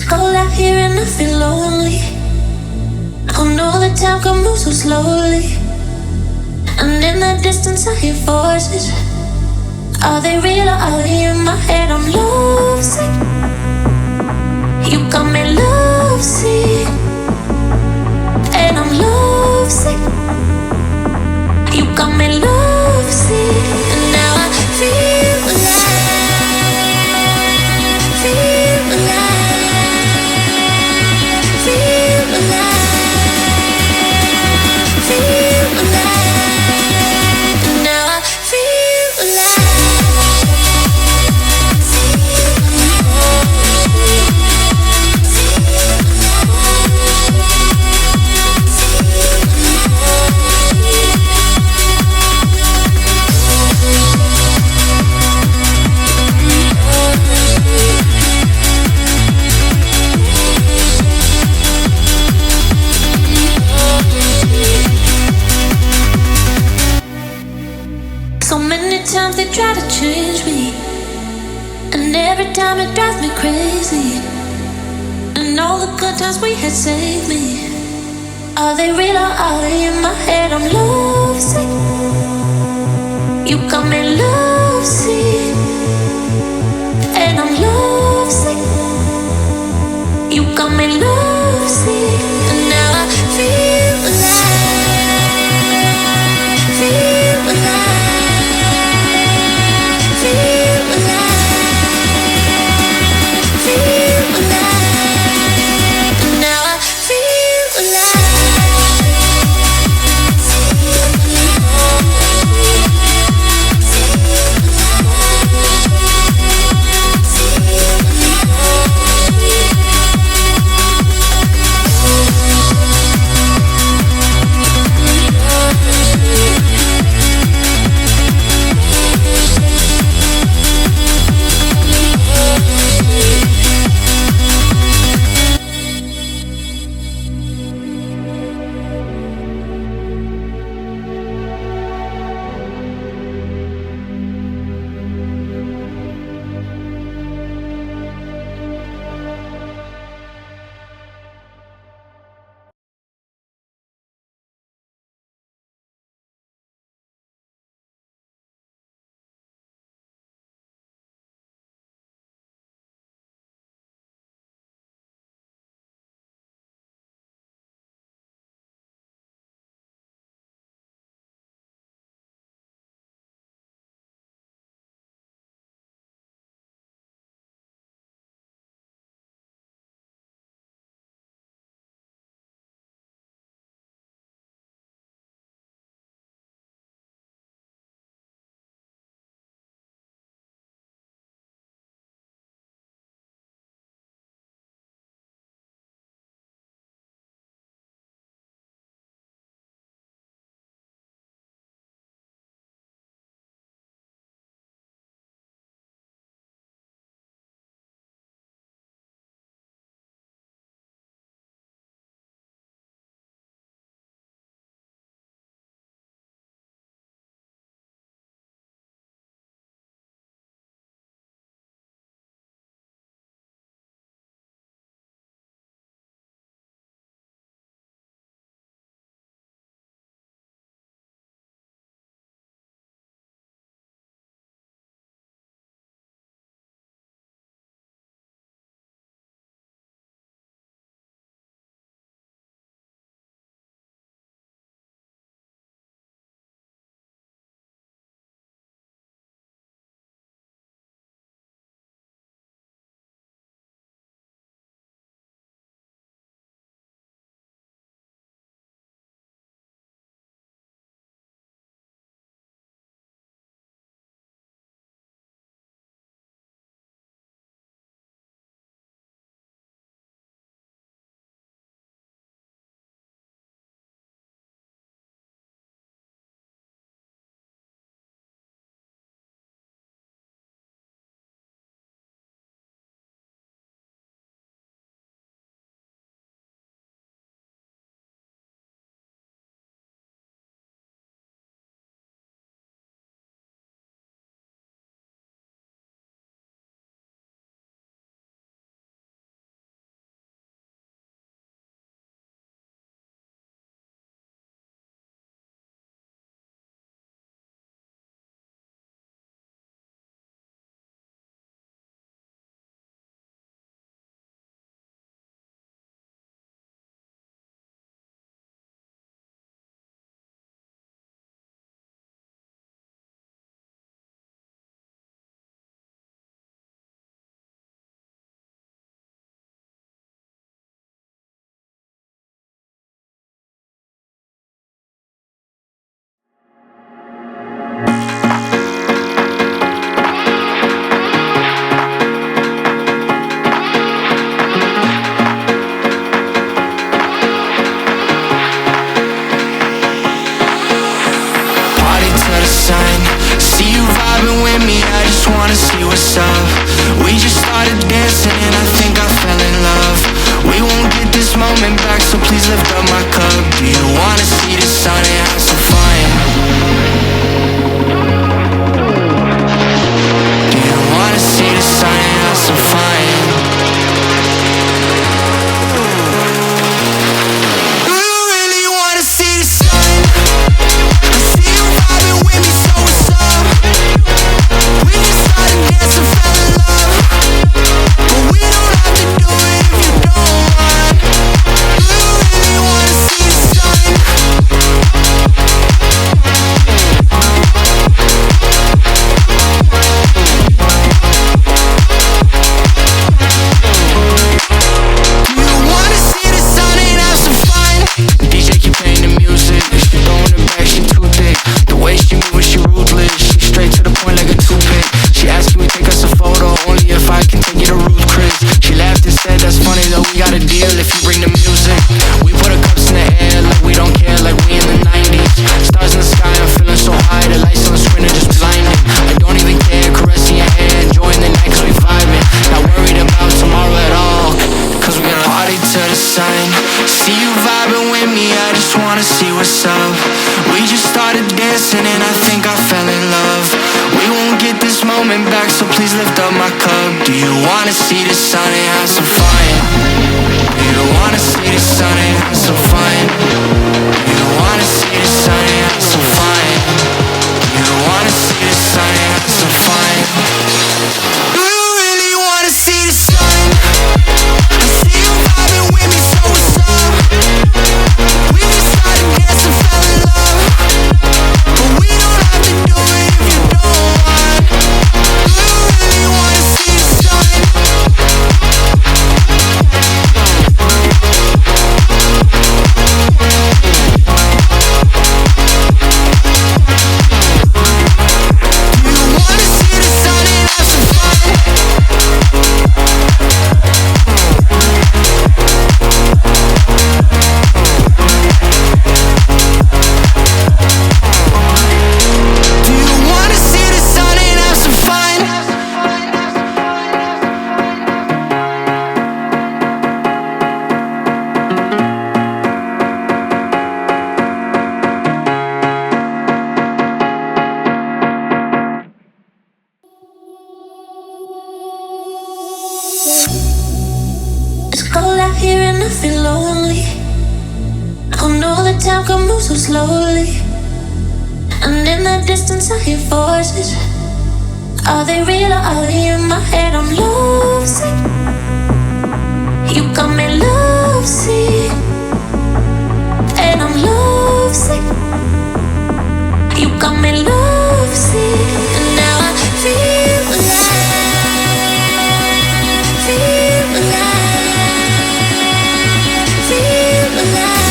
cold out here and I feel lonely. Oh no, the time can move so slowly. And in the distance I hear voices. Are they real or are they in my head? I'm lovesick. You got me lovesick. And I'm lovesick. You got me lovesick. And now I feel alive. Feel alive. Feel alive. Feel alive. And now I feel alive. Times they try to change me, and every time it drives me crazy. And all the good times we had saved me. Are they real or are they in my head? I'm lovesick. You got me lovesick. And I'm lovesick. You got me lovesick. And now I feel alive. Feel alive. up. We just started dancing and I think I fell in love. We won't get this moment back, so please lift up my cup. Do you wanna see the sun and have some fun? Do you wanna see the sun and have some fun? Are they real or are they in my head? I'm lovesick. You got me lovesick. And I'm lovesick. You got me lovesick. And now I feel alive. Feel alive. Feel alive.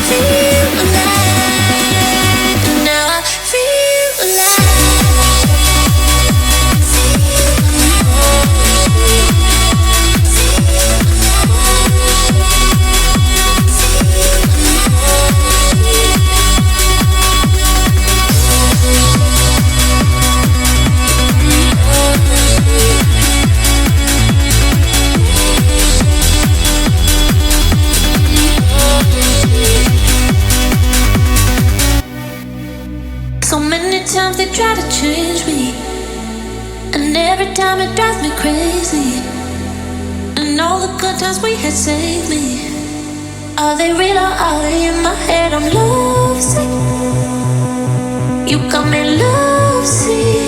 Feel alive. And now I feel alive. So many times they try to change me, and every time it drives me crazy. And all the good times we had saved me. Are they real or are they in my head? I'm lovesick. You got me lovesick.